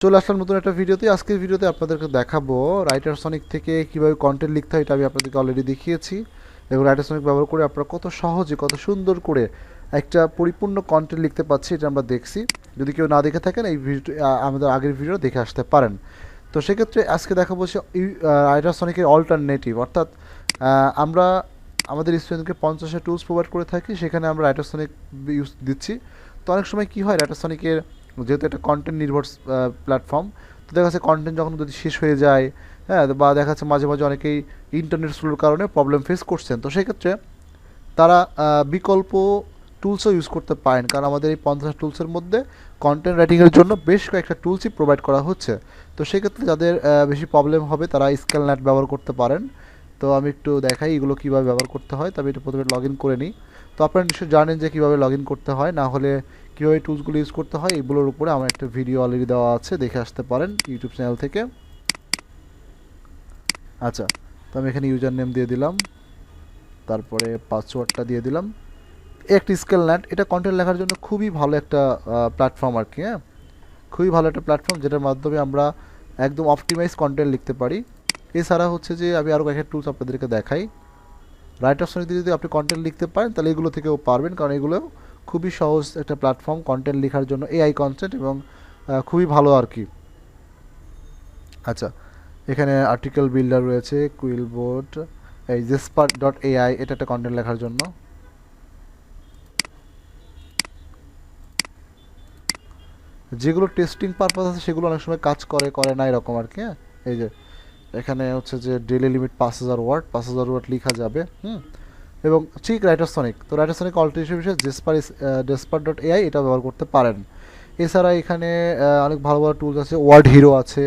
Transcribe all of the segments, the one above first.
চলে আসলাম নতুন একটা ভিডিওতে। আজকের ভিডিওতে আপনাদেরকে দেখাবো রাইটারসনিক থেকে কিভাবে কন্টেন্ট লিখতে হয়। এটা আমি আপনাদেরকে অলরেডি দেখিয়েছি এবং রাইটারসনিক ব্যবহার করে আপনারা কত সহজে কত সুন্দর করে একটা পরিপূর্ণ কন্টেন্ট লিখতে পারছি, এটা আমরা দেখছি। যদি কেউ না দেখে থাকেন এই ভিডিও আমাদের আগের ভিডিও দেখে আসতে পারেন। তো সেক্ষেত্রে আজকে দেখাবো সে রাইটারসনিকের অল্টারনেটিভ, অর্থাৎ আমরা আমাদের স্টুডেন্টকে 50টা টুলস প্রোভাইড করে থাকি, সেখানে আমরা রাইটারসনিক ইউজ দিচ্ছি। তো অনেক সময় কী হয়, রাইটারসনিকের যেহেতু একটা কন্টেন্ট নির্ভর প্ল্যাটফর্ম, তো দেখা যাচ্ছে কন্টেন্ট যখন যদি শেষ হয়ে যায়, হ্যাঁ, বা দেখা যাচ্ছে মাঝে মাঝে অনেকেই ইন্টারনেট স্লোর কারণে প্রবলেম ফেস করছেন, তো সেক্ষেত্রে তারা বিকল্প টুলসও ইউজ করতে পারেন, কারণ আমাদের এই 50 টুলসের মধ্যে কন্টেন্ট রাইটিংয়ের জন্য বেশ কয়েকটা টুলসই প্রোভাইড করা হচ্ছে। তো সেক্ষেত্রে যাদের বেশি প্রবলেম হবে তারা স্কেলনেট ব্যবহার করতে পারেন। তো আমি একটু দেখাই এগুলো কীভাবে ব্যবহার করতে হয়, তবে এটা প্রথমে লগ ইন করে নিই। তো আপনারা নিশ্চয়ই জানেন যে কীভাবে লগ ইন করতে হয়, না হলে কীভাবে টুলসগুলো ইউজ করতে হয় এগুলোর উপরে আমার একটা ভিডিও অলরেডি দেওয়া আছে, দেখে আসতে পারেন ইউটিউব চ্যানেল থেকে। আচ্ছা, তো আমি এখানে ইউজার নেম দিয়ে দিলাম, তারপরে পাসওয়ার্ডটা দিয়ে দিলাম। একটি স্কেলনেট, এটা কন্টেন্ট লেখার জন্য খুবই ভালো একটা প্ল্যাটফর্ম আর কি। হ্যাঁ, খুবই ভালো একটা প্ল্যাটফর্ম যেটার মাধ্যমে আমরা একদম অপটিমাইজ কন্টেন্ট লিখতে পারি। এছাড়া হচ্ছে যে আমি আরও কয়েকটা টুলস আপনাদেরকে দেখাই। রাইটারসনিতে যদি আপনি কন্টেন্ট লিখতে পারেন তাহলে এগুলো থেকেও পারবেন, কারণ এগুলো খুবই সহজ একটা প্ল্যাটফর্ম কন্টেন্ট লেখার জন্য, এআই কন্টেন্ট, এবং খুবই ভালো আর কি। আচ্ছা, এখানে আর্টিকেল বিল্ডার রয়েছে, কুইলবোর্ড, এই জেসপার.এআই, এটা একটা কন্টেন্ট লেখার জন্য। যেগুলো টেস্টিং পারপাস আছে সেগুলো অনেক সময় কাজ করে না এরকম আর কি। হ্যাঁ, এই যে এখানে হচ্ছে যে ডেইলি লিমিট 5000 ওয়ার্ড, 5000 ওয়ার্ড লেখা যাবে। এবং ঠিক রাইটারসনিক, তো রাইটারসনিক অল্টারনেটিভ হিসেবে জেসপার.এআই এটা ব্যবহার করতে পারেন। এছাড়া এখানে অনেক ভালো ভালো টুলস আছে, ওয়ার্ড হিরো আছে,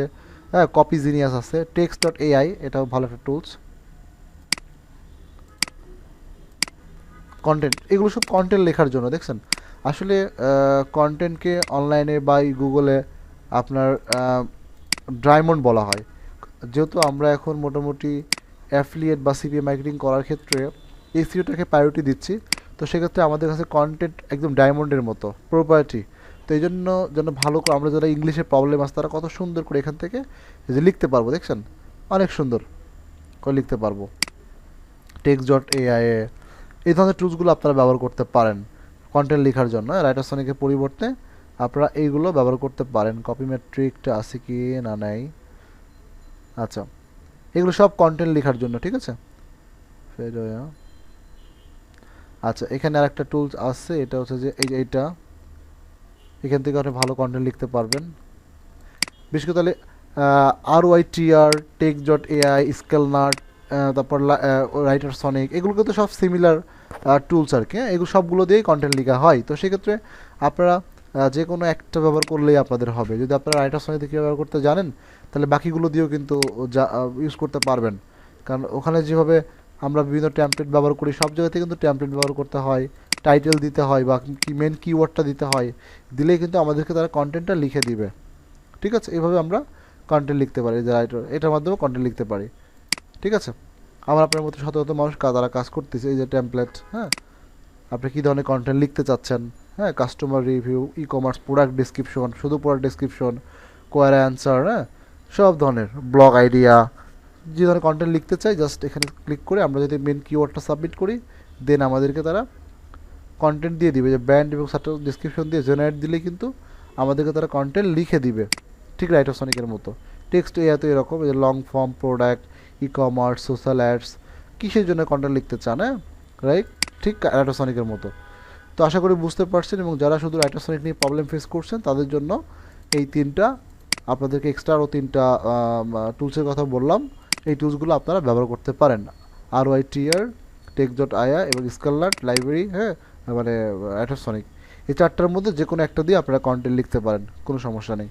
হ্যাঁ, কপি জিনিয়াস আছে, টেক্সট.এআই এটাও ভালো একটা টুলস। কন্টেন্ট, এগুলো সব কন্টেন্ট লেখার জন্য। দেখছেন, আসলে কন্টেন্টকে অনলাইনে বা গুগলে আপনার ডায়মন্ড বলা হয়। যেহেতু আমরা এখন মোটামুটি অ্যাফিলিয়েট বা সিপিএ মার্কেটিং করার ক্ষেত্রে এসইওটাকে প্রায়োরিটি দিচ্ছি, তো সেক্ষেত্রে আমাদের কাছে কন্টেন্ট একদম ডায়মন্ডের মতো প্রপার্টি। তো এই জন্য যেন ভালো করে আমরা যারা ইংলিশে প্রবলেম আছে তারা কত সুন্দর করে এখান থেকে যে লিখতে পারবো, দেখছেন অনেক সুন্দর করে লিখতে পারবো। টেক্সট.এআই এই ধরনের টুলসগুলো আপনারা ব্যবহার করতে পারেন কন্টেন্ট লেখার জন্য। রাইটারসনিকের পরিবর্তে আপনারা এইগুলো ব্যবহার করতে পারেন। কপি মেট্রিকটা আছে কি না, নাই। আচ্ছা, এগুলো সব কন্টেন্ট লেখার জন্য, ঠিক আছে। আচ্ছা, এখানে আর একটা টুলস আছে, এটা হচ্ছে যে এইটা, এখান থেকে আপনি ভালো কন্টেন্ট লিখতে পারবেন। বিশেষ করে তাহলে RYTR, টেক্সট.এআই, স্কেলনাট, তারপর রাইটারসনিক, এগুলো কিন্তু সব সিমিলার টুলস আর কি। এগুলো সবগুলো দিয়েই কন্টেন্ট লেখা হয়। তো সেক্ষেত্রে আপনারা যে কোনো একটা ব্যবহার করলেই আপনাদের হবে। যদি আপনারা রাইটারসনিক থেকে ব্যবহার করতে জানেন তাহলে বাকিগুলো দিয়েও কিন্তু ইউজ করতে পারবেন, কারণ ওখানে যেভাবে আমরা বিভিন্ন ট্যাম্পলেট ব্যবহার করি সব জায়গাতে কিন্তু ট্যাম্পলেট ব্যবহার করতে হয়, টাইটেল দিতে হয় বা মেন কিওয়ার্ডটা দিতে হয়, দিলেই কিন্তু আমাদেরকে তারা কন্টেন্টটা লিখে দিবে। ঠিক আছে, এইভাবে আমরা কন্টেন্ট লিখতে পারি, যে রাইটার এটার মাধ্যমে কন্টেন্ট লিখতে পারি। ঠিক আছে, আমার আপনার মতো শত শত মানুষ তারা কাজ করতেছে, এই যে টেমপ্লেট। হ্যাঁ, আপনি কী ধরনের কন্টেন্ট লিখতে চাচ্ছেন, হ্যাঁ, customer review, e commerce, product description, শুধু প্রোডাক্ট ডিসক্রিপশন, কোয়ারি অ্যান্সার, হ্যাঁ, সব ধরনের ব্লগ আইডিয়া, যে ধরনের কন্টেন্ট লিখতে চাই জাস্ট এখানে ক্লিক করে আমরা যদি মেন কিওয়ার্ডটা সাবমিট করি, দেন আমাদেরকে তারা কন্টেন্ট দিয়ে দিবে, যে ব্র্যান্ড এবং সার্টেল ডিসক্রিপশন দিয়ে জেনারেট দিলে কিন্তু আমাদেরকে তারা কন্টেন্ট লিখে দিবে, ঠিক রাইটারসনিকের মতো। টেক্সট এ তো এরকম, যে long form, product, e commerce, social ads, কিসের জন্য কন্টেন্ট লিখতে চান, হ্যাঁ, রাইট, ঠিক রাইটারসনিকের মতো। তো আশা করি বুঝতে পারছেন, এবং যারা শুধু রাইটারসনিক নিয়ে প্রবলেম ফেস করছেন তাদের জন্য এই তিনটা, আপনাদেরকে এক্সট্রা আরও তিনটা টুলসের কথা বললাম, এই টুলসগুলো আপনারা ব্যবহার করতে পারেন। RYTR, টেক্সট.এআই এবং স্কেলনাট লাইব্রেরি, হ্যাঁ, মানে রাইটারসনিক, এই চারটার মধ্যে যে কোনো একটা দিয়ে আপনারা কন্টেন্ট লিখতে পারেন, কোনো সমস্যা নেই।